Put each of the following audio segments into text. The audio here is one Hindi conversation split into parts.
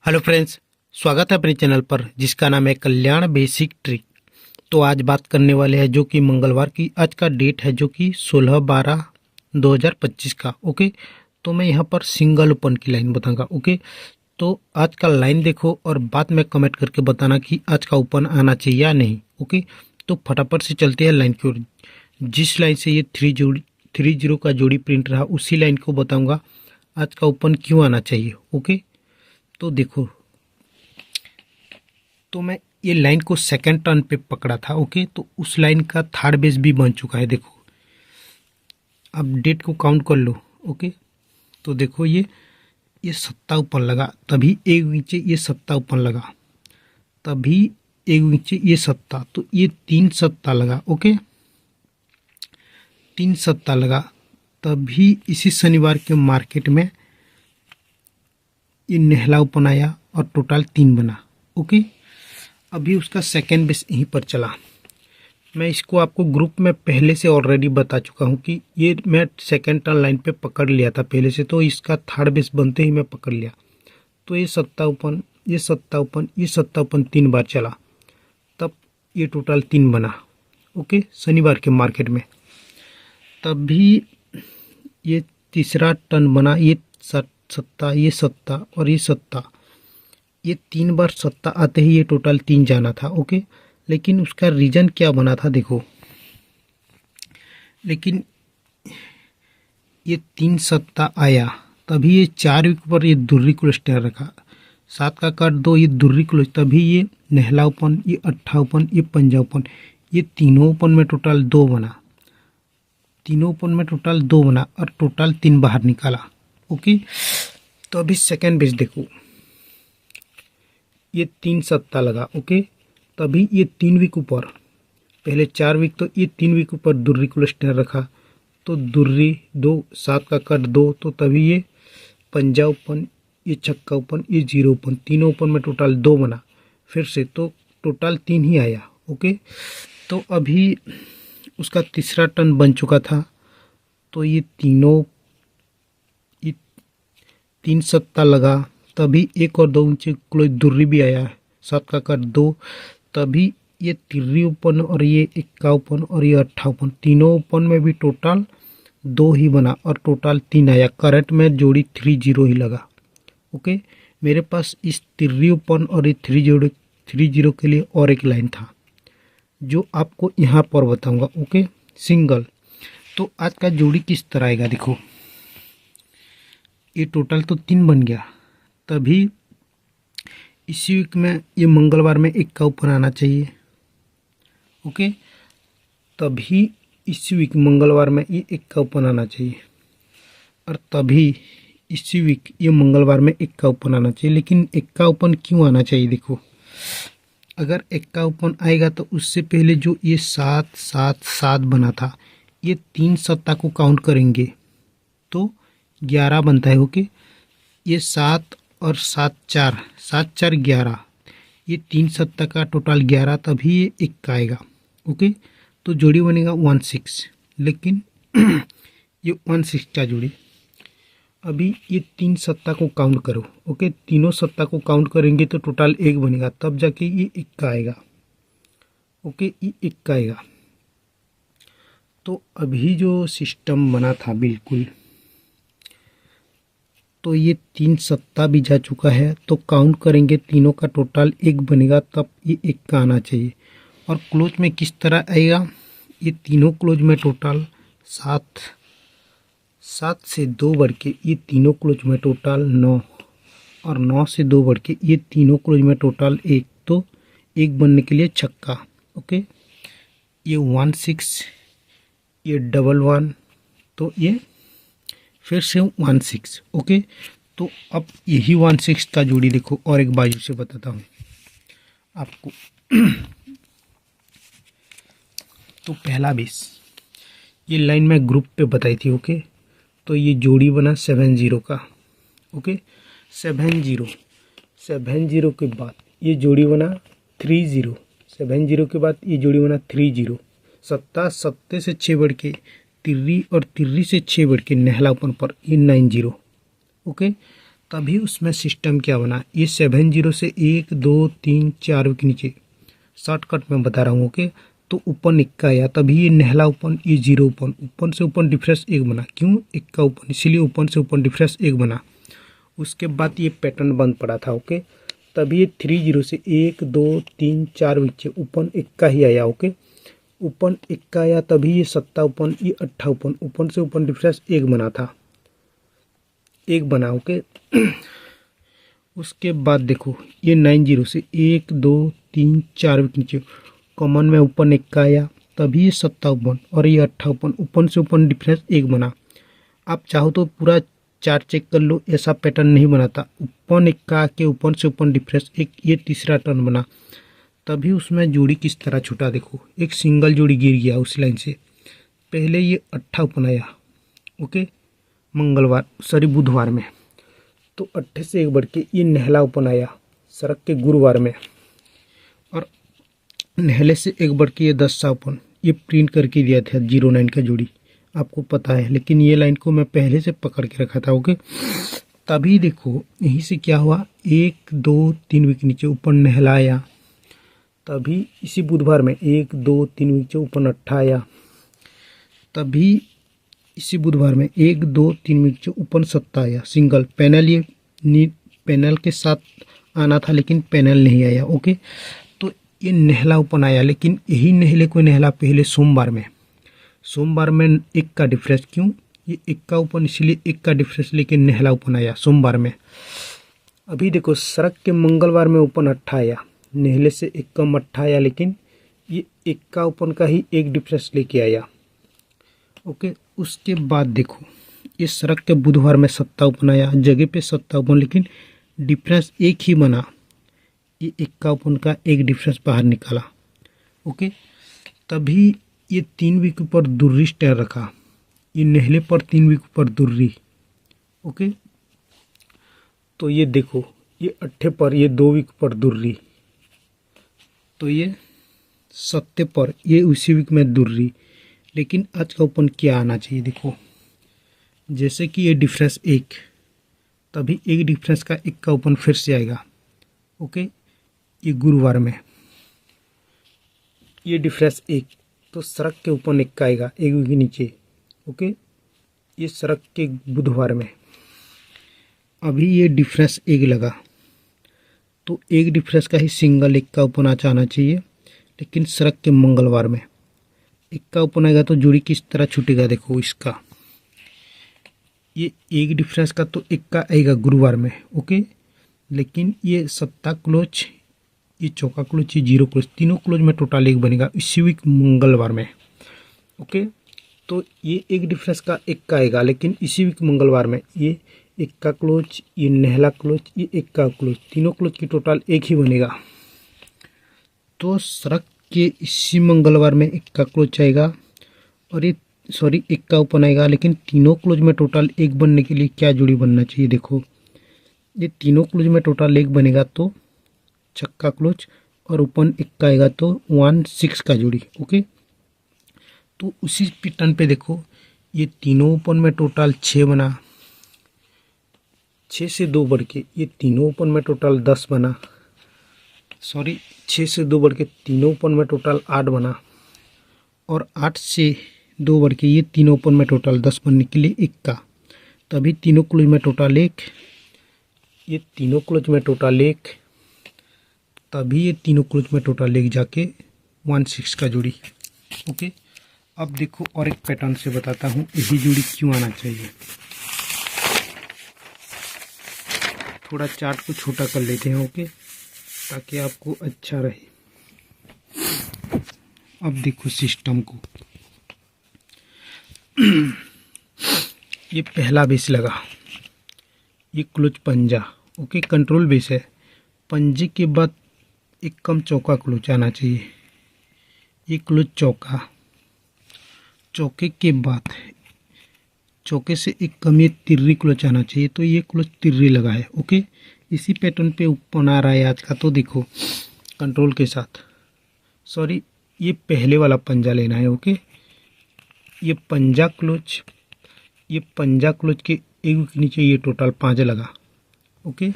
हेलो फ्रेंड्स, स्वागत है अपने चैनल पर जिसका नाम है कल्याण बेसिक ट्रिक। तो आज बात करने वाले हैं जो कि मंगलवार की आज का डेट है जो कि 16/12/2025 का। ओके, तो मैं यहाँ पर सिंगल ओपन की लाइन बताऊंगा। ओके, तो आज का लाइन देखो और बाद में कमेंट करके बताना कि आज का ओपन आना चाहिए या नहीं। ओके, तो फटाफट से चलते हैं लाइन की ओर। जिस लाइन से ये 30 का जोड़ी प्रिंट रहा उसी लाइन को बताऊँगा आज का ओपन क्यों आना चाहिए। ओके, तो देखो, तो मैं ये लाइन को सेकंड टर्न पे पकड़ा था। ओके, तो उस लाइन का थर्ड बेस भी बन चुका है। देखो, अब डेट को काउंट कर लो। ओके, तो देखो ये सत्ता ऊपर लगा, तभी एक नीचे ये सत्ता ऊपर लगा, तभी एक नीचे ये सत्ता, तो ये 3 सत्ता लगा। ओके, 3 सत्ता लगा, तभी इसी शनिवार के मार्केट में ये नेहला ओपन आया और टोटल 3 बना। ओके, अभी उसका सेकेंड बेस यहीं पर चला। मैं इसको आपको ग्रुप में पहले से ऑलरेडी बता चुका हूँ कि ये मैं सेकेंड टर्न लाइन पे पकड़ लिया था पहले से, तो इसका थर्ड बेस बनते ही मैं पकड़ लिया। तो ये सत्ता ओपन, ये सत्ता ओपन, ये सत्ता ओपन 3 बार चला, तब ये टोटल 3 बना। ओके, शनिवार के मार्केट में तभी ये तीसरा टर्न बना। ये सत्ता, ये सत्ता और ये सत्ता, ये 3 बार सत्ता आते ही ये टोटल 3 जाना था। ओके, लेकिन उसका रीजन क्या बना था देखो, लेकिन ये 3 सत्ता आया तभी ये 4 विकेट पर ये दुर्री को स्टेयर रखा, 7 का कट 2, ये दुर्री को, तभी ये नेहला ओपन, ये अट्ठा ओपन, ये पंजा ओपन, ये तीनों ओपन में टोटल 2 बना, तीनों ओपन में टोटल 2 बना और टोटल 3 बाहर निकाला। ओके, तो अभी सेकेंड बेस देखो, ये 3 सत्ता लगा। ओके, तभी ये 3 वीक ऊपर, पहले 4 वीक, तो ये 3 वीक ऊपर दुर्री को स्टेयर रखा, तो दुर्री 2, 7 का कट 2, तो तभी ये पंजा ओपन, ये छक्का ओपन, ये जीरो ओपन, तीनों ओपन में टोटल 2 बना फिर से, तो टोटल 3 ही आया। ओके, तो अभी उसका तीसरा टर्न बन चुका था, तो ये तीनों, ये 3 सत्ता लगा, तभी 1 और 2 ऊंचे क्लोज दुर्री भी आया, 7 का कट 2, तभी ये तिर्री ओपन और ये इक्का ओपन और ये अट्ठा ओपन, तीनों ओपन में भी टोटल 2 ही बना और टोटल 3 आया। करंट में जोड़ी 30 ही लगा। ओके, मेरे पास इस तिर्री ओपन और ये 30 के लिए और एक लाइन था जो आपको यहाँ पर बताऊंगा। Okay, single. तो आज का जोड़ी किस तरह आएगा देखो, ये टोटल तो 3 बन गया, तभी इसी वीक में ये मंगलवार में 1 का ऊपर आना चाहिए। ओके, तभी इसी वीक मंगलवार में ये 1 का ऊपर आना चाहिए, और तभी इसी वीक ये मंगलवार में 1 का ऊपर आना चाहिए। लेकिन 1 का ओपन क्यों आना चाहिए देखो, अगर 1 का ओपन आएगा तो उससे पहले जो ये 7 7 7 बना था, ये 3 सत्ता को काउंट करेंगे तो 11 बनता है। ओके, ये 7 और 7 4, 7 4 11, ये 3 सत्ता का टोटल 11, तभी ये 1 का आएगा। ओके, तो जोड़ी बनेगा 16, लेकिन ये 16 का जोड़ी, अभी ये 3 सत्ता को काउंट करो। ओके, तीनों सत्ता को काउंट करेंगे तो टोटल 1 बनेगा, तब जाके ये 1 का आएगा। ओके, ये 1 का आएगा। तो अभी जो सिस्टम बना था बिल्कुल, तो ये 3 सत्ता भी जा चुका है, तो काउंट करेंगे तीनों का टोटल 1 बनेगा, तब ये 1 का आना चाहिए। और क्लोज में किस तरह आएगा, ये तीनों क्लोज में टोटल 7 7 से 2 बढ़ के ये तीनों क्लोज में टोटल 9, और 9 से 2 बढ़ के ये तीनों क्लोज में टोटल 1, तो 1 बनने के लिए छक्का। ओके, ये 16, ये 11, तो ये फिर से 16। ओके, तो अब यही 16 का जोड़ी देखो, और एक बाजू से बताता हूँ आपको। तो पहला बेस, ये लाइन मैं ग्रुप पे बताई थी। ओके, तो ये जोड़ी बना 70 का। ओके, 70 के बाद ये जोड़ी बना 30, 70 के बाद ये जोड़ी बना 30, सत्ता सत्ते से 6 बढ़ के तिर्री, और तिर्री से 6 बढ़ के नेहला ओपन पर ये 90। ओके, तभी उसमें सिस्टम क्या बना, ये 7-0 से 1 2 3 4 विकेट नीचे, शॉर्टकट में बता रहा हूँ। ओके, तो ओपन इक्का आया, तभी ये नहला ओपन, ये 0 ओपन, ओपन से ओपन डिफरेंस 1 बना, क्यों, इक्का ओपन, इसीलिए ओपन से ओपन डिफरेंस 1 बना। उसके बाद ये पैटर्न बंद पड़ा था। ओके, तभी ये 3-0 से 1 2 3 4 नीचे ओपन इक्का ही आया। ओके, ओपन इक्का आया, तभी ये 7 ओपन, ये 8 ओपन, ओपन से ओपन डिफरेंस 1 बना था, 1 बना। ओके, उसके बाद देखो ये 9-0 से 1 2 3 4 विकेट नीचे, कॉमन में ओपन इक्का आया, तभी ये 7 ओपन और ये 8 ओपन, ओपन से ओपन डिफरेंस 1 बना। आप चाहो तो पूरा चार्ट चेक कर लो, ऐसा पैटर्न नहीं बनाता। ओपन इक्का के ओपन से ओपन डिफरेंस 1, ये तीसरा टर्न बना, तभी उसमें जोड़ी किस तरह छूटा। देखो एक सिंगल जोड़ी गिर गया उस लाइन से, पहले ये 8 ओपन आया। ओके, बुधवार में, तो 8 से 1 बढ़ के ये नहला ओपन आया सड़क के गुरुवार में, और नहले से 1 बढ़ के ये 10 ओपन, ये प्रिंट करके दिया था 09 का जोड़ी, आपको पता है, लेकिन ये लाइन को मैं पहले से पकड़ के रखा था। ओके, तभी देखो यहीं से क्या हुआ, 1 2 3 विकेट नीचे ऊपर नहला आया, तभी इसी बुधवार में 1 2 3 नीचे ऊपर 8 आया, तभी इसी बुधवार में 1 2 3 नीचे ऊपर 7 आया सिंगल पैनल, ये पैनल के साथ आना था लेकिन पैनल नहीं आया। ओके, तो ये नहला ओपन आया, लेकिन यही नहले को नहला पहले सोमवार में 1 का डिफरेंस, क्यों, ये 1 का ओपन, इसलिए 1 का डिफरेंस लेके नहला ओपन आया सोमवार में। अभी देखो सड़क के मंगलवार में ओपन 8 आया, नहले से 1 कम 8 आया, लेकिन ये 1 का ओपन का ही 1 डिफरेंस लेके आया। ओके, उसके बाद देखो ये सड़क के बुधवार में 7 ओपन आया, जगह पे 7 ओपन, लेकिन डिफरेंस 1 ही बना, ये 1 का ओपन का 1 डिफरेंस बाहर निकाला। ओके, तभी ये 3 विकेट पर दुर्री स्टैंड रखा, ये नहले पर 3 विकेट पर दुर्री। ओके, तो ये देखो ये 8 पर ये 2 विकेट पर दुर्री, तो ये 7 पर ये उसी विकेट में दुर्री, लेकिन आज का ओपन क्या आना चाहिए। देखो जैसे कि ये डिफरेंस 1, तभी 1 डिफरेंस का 1 का ओपन फिर से आएगा। ओके, ये गुरुवार में ये डिफरेंस 1, तो सड़क के ओपन 1 का आएगा 1 विकेट नीचे। ओके, ये सड़क के बुधवार में, अभी ये डिफरेंस 1 लगा, तो 1 डिफरेंस का ही सिंगल 1 का ओपन आना चाहिए, लेकिन सड़क के मंगलवार में 1 का ओपन आएगा, तो जोड़ी किस तरह छूटेगा। देखो इसका ये 1 डिफरेंस का तो 1 का आएगा गुरुवार में। ओके, लेकिन ये 7 क्लोज, ये चौका क्लोज, ये 0 क्लोज, तीनों क्लोज में टोटल 1 बनेगा इसी वीक मंगलवार में। ओके, तो ये 1 डिफरेंस का 1 का आएगा, लेकिन इसी वीक मंगलवार में ये 1 का क्लोज, ये नहला क्लोज, ये 1 का क्लोज, तीनों क्लोज की टोटल 1 ही बनेगा। तो सड़क के इसी मंगलवार में 1 का क्लोज आएगा, और ये 1 का ओपन आएगा, लेकिन तीनों क्लोज में टोटल 1 बनने के लिए क्या जोड़ी बनना चाहिए। देखो ये तीनों क्लोज में टोटल 1 बनेगा, तो छक्का क्लोज और ओपन 1 का आएगा, तो 1-6 का जोड़ी। ओके, तो उसी पैटर्न पे देखो ये तीनों ओपन में टोटल 6 बना, 6 से 2 बढ़ के ये तीनों ओपन में टोटल 10 बना, 6 से 2 बढ़ के तीनों ओपन में टोटल 8 बना, और 8 से 2 बढ़ के ये तीनों ओपन में टोटल 10 बनने के लिए 1 का, तभी तीनों क्लोज में टोटल 1, ये तीनों क्लोज में टोटल 1, तभी ये तीनों क्लोज में टोटल 1 जाके 1-6 का जोड़ी। ओके, अब देखो और एक पैटर्न से बताता हूँ यही जोड़ी क्यों आना चाहिए। थोड़ा चार्ट को छोटा कर लेते हैं। ओके, ताकि आपको अच्छा रहे। अब देखो सिस्टम को, ये पहला बेस लगा, ये क्लोज पंजा। ओके, कंट्रोल बेस है, पंजे के बाद एक कम चौका क्लोज आना चाहिए, ये क्लोज चौका, चौके के बाद चौके से एक कम ये तिर्री क्लोज आना चाहिए, तो ये क्लोज तिर्री लगा है। ओके, इसी पैटर्न पे ओपन आ रहा है आज का, तो देखो कंट्रोल के साथ, ये पहले वाला पंजा लेना है। ओके, ये पंजा क्लोज के एक के नीचे ये टोटल 5 लगा, ओके।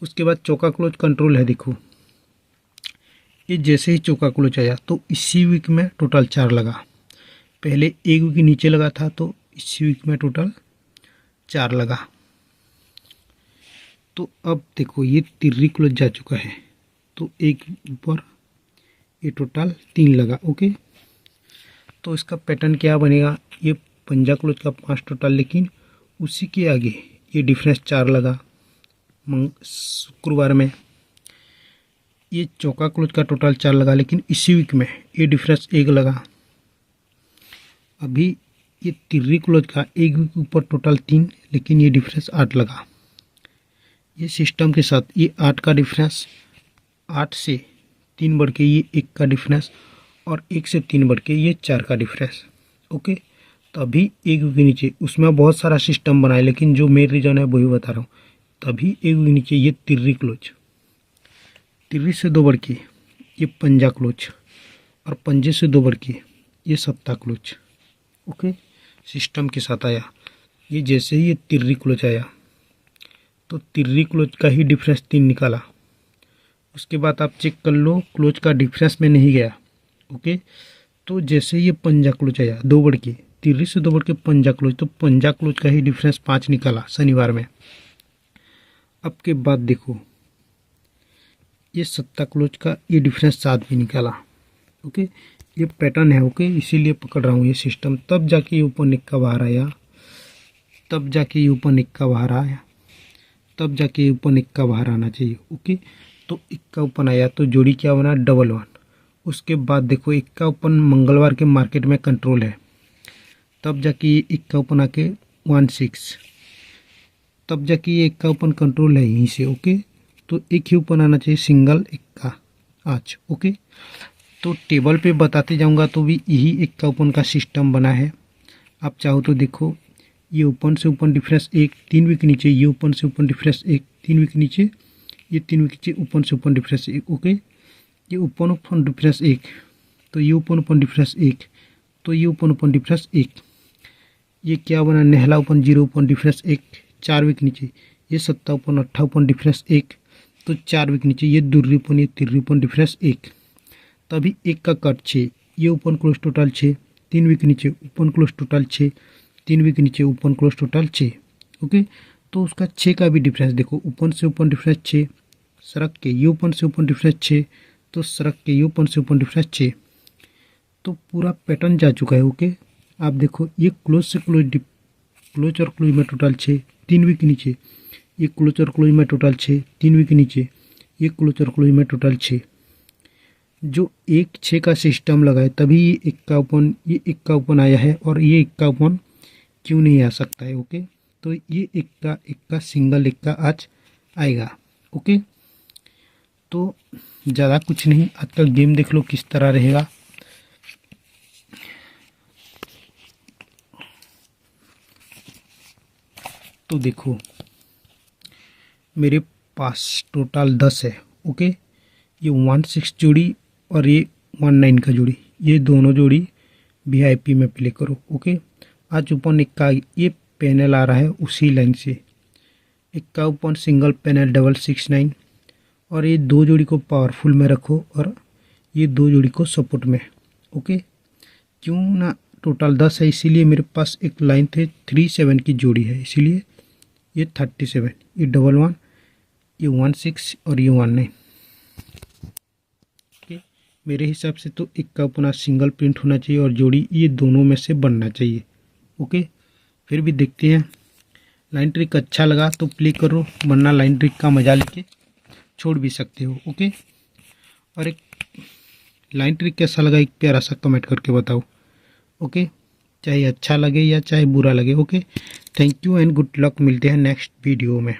उसके बाद चौका क्लोज कंट्रोल है, देखो ये जैसे ही चौका क्लोज आया तो इसी वीक में टोटल 4 लगा। पहले एक वीक नीचे लगा था तो इसी वीक में टोटल 4 लगा। तो अब देखो ये तिर्री क्लोज जा चुका है तो एक ऊपर ये टोटल 3 लगा। ओके, तो इसका पैटर्न क्या बनेगा, ये पंजा क्लोज का 5 टोटल, लेकिन उसी के आगे ये डिफरेंस 4 लगा शुक्रवार में। ये चौका क्लोज का टोटल 4 लगा, लेकिन इसी वीक में ये डिफरेंस 1 लगा। अभी ये तिर्री क्लोज का एक वीक ऊपर टोटल 3, लेकिन ये डिफरेंस 8 लगा। ये सिस्टम के साथ ये 8 का डिफरेंस, 8 से 3 बढ़ के ये 1 का डिफरेंस, और 1 से 3 बढ़ के ये 4 का डिफरेंस। ओके, तो अभी एक वीक के नीचे उसमें बहुत सारा सिस्टम बनाए, लेकिन जो मेन रीजन है वही बता रहा हूँ। तभी एक वीक नीचे ये तिर्री क्लोज, तिर्री से 2 बढ़ के ये पंजा क्लोज, और पंजे से 2 बढ़ के ये सत्ता क्लोज। ओके, सिस्टम के साथ आया। ये जैसे ही ये तिर्री क्लोज आया तो तिर्री क्लोज का ही डिफरेंस 3 निकाला। उसके बाद आप चेक कर लो, क्लोज का डिफरेंस में नहीं गया। ओके, तो जैसे ये पंजा क्लोज आया 2 बढ़ के, तिर्री से 2 बढ़ के पंजा क्लोज, तो पंजा क्लोज का ही डिफरेंस 5 निकाला शनिवार में। अब के बाद देखो ये सत्ता क्लोज का ये डिफरेंस 7 भी निकाला। ओके, ये पैटर्न है। ओके, इसीलिए पकड़ रहा हूँ ये सिस्टम। तब जाके ये ऊपर निक्का बाहर आया, तब जाके ये ऊपर निक्का बाहर आया, तब जाके ये ऊपर निक्का बाहर आना चाहिए। ओके, तो इक्का ऊपर आया तो जोड़ी क्या बना, डबल 1। उसके बाद देखो इक्का ओपन मंगलवार के मार्केट में कंट्रोल है, तब जाके ये इक्का ओपन आके 1-6, तब जाके ये इक्का ओपन कंट्रोल है यहीं से। ओके, तो एक ही ओपन आना चाहिए, सिंगल इक्का आज। ओके, तो टेबल पे बताते जाऊंगा तो भी यही इक्का ओपन का सिस्टम बना है। आप चाहो तो देखो, ये ओपन से ओपन डिफरेंस 1, 3 वीक नीचे, ये ओपन से ओपन डिफरेंस 1, 3 वीक नीचे, ये 3 वीक नीचे, ओपन से ओपन डिफरेंस 1। ओके, ये ओपन ओपन डिफरेंस 1, तो ये ओपन ओपन डिफरेंस 1, तो ये ओपन ओपन डिफरेंस 1। ये क्या बना, नेहला ओपन 0 ओपन डिफरेंस 1, 4 वीक नीचे, ये सत्ता ओपन 8 ओपन डिफरेंस 1, तो 4 वीक नीचे, ये दुर्री ओपन, ये तिर्री ओपन डिफरेंस 1। तभी 1 का कट 6, ये ओपन क्लोज टोटल 6, 3 वीक नीचे ओपन क्लोज टोटल 6, 3 वीक नीचे ओपन क्लोज टोटल 6। ओके, तो उसका 6 का भी डिफरेंस देखो, ओपन से ओपन डिफरेंस 6, सरक के ये ओपन से ओपन डिफरेंस 6, तो सरक के ये ओपन से ओपन डिफरेंस 6। तो पूरा पैटर्न जा चुका है। ओके, आप देखो ये क्लोज से क्लोज, क्लोज और क्लोज में टोटल 6, 3 वीक नीचे, ये क्लोज और क्लोज में टोटल 6, 3 वीक नीचे, ये क्लोज और क्लोज में टोटल 6। जो 1-6 का सिस्टम लगा है तभी ये इक्का ओपन आया है, और ये इक्का ओपन क्यों नहीं आ सकता है। ओके, तो ये इक्का सिंगल इक्का आज आएगा। ओके, तो ज़्यादा कुछ नहीं, आज का गेम देख लो किस तरह रहेगा। तो देखो मेरे पास टोटल 10 है। ओके, ये 1-6 जोड़ी और ये 1-9 का जोड़ी, ये दोनों जोड़ी VIP में प्ले करो। ओके, आज ओपन इक्का, ये पैनल आ रहा है उसी लाइन से, इक्का ओपन सिंगल पैनल 669, और ये 2 जोड़ी को पावरफुल में रखो और ये 2 जोड़ी को सपोर्ट में। ओके, क्यों ना टोटल 10 है, इसीलिए मेरे पास एक लाइन थे 37 की जोड़ी है, इसीलिए ये 37, ये 11, ये 16 और ये 19। ओके, मेरे हिसाब से तो इक्का अपना सिंगल प्रिंट होना चाहिए और जोड़ी ये दोनों में से बनना चाहिए। ओके, फिर भी देखते हैं। लाइन ट्रिक अच्छा लगा तो प्ले करो, वरना लाइन ट्रिक का मजा लेके छोड़ भी सकते हो। ओके, और एक लाइन ट्रिक कैसा लगा एक प्यारा सा कमेंट करके बताओ। ओके, चाहे अच्छा लगे या चाहे बुरा लगे। Okay, thank you and good luck, मिलते हैं नेक्स्ट वीडियो में।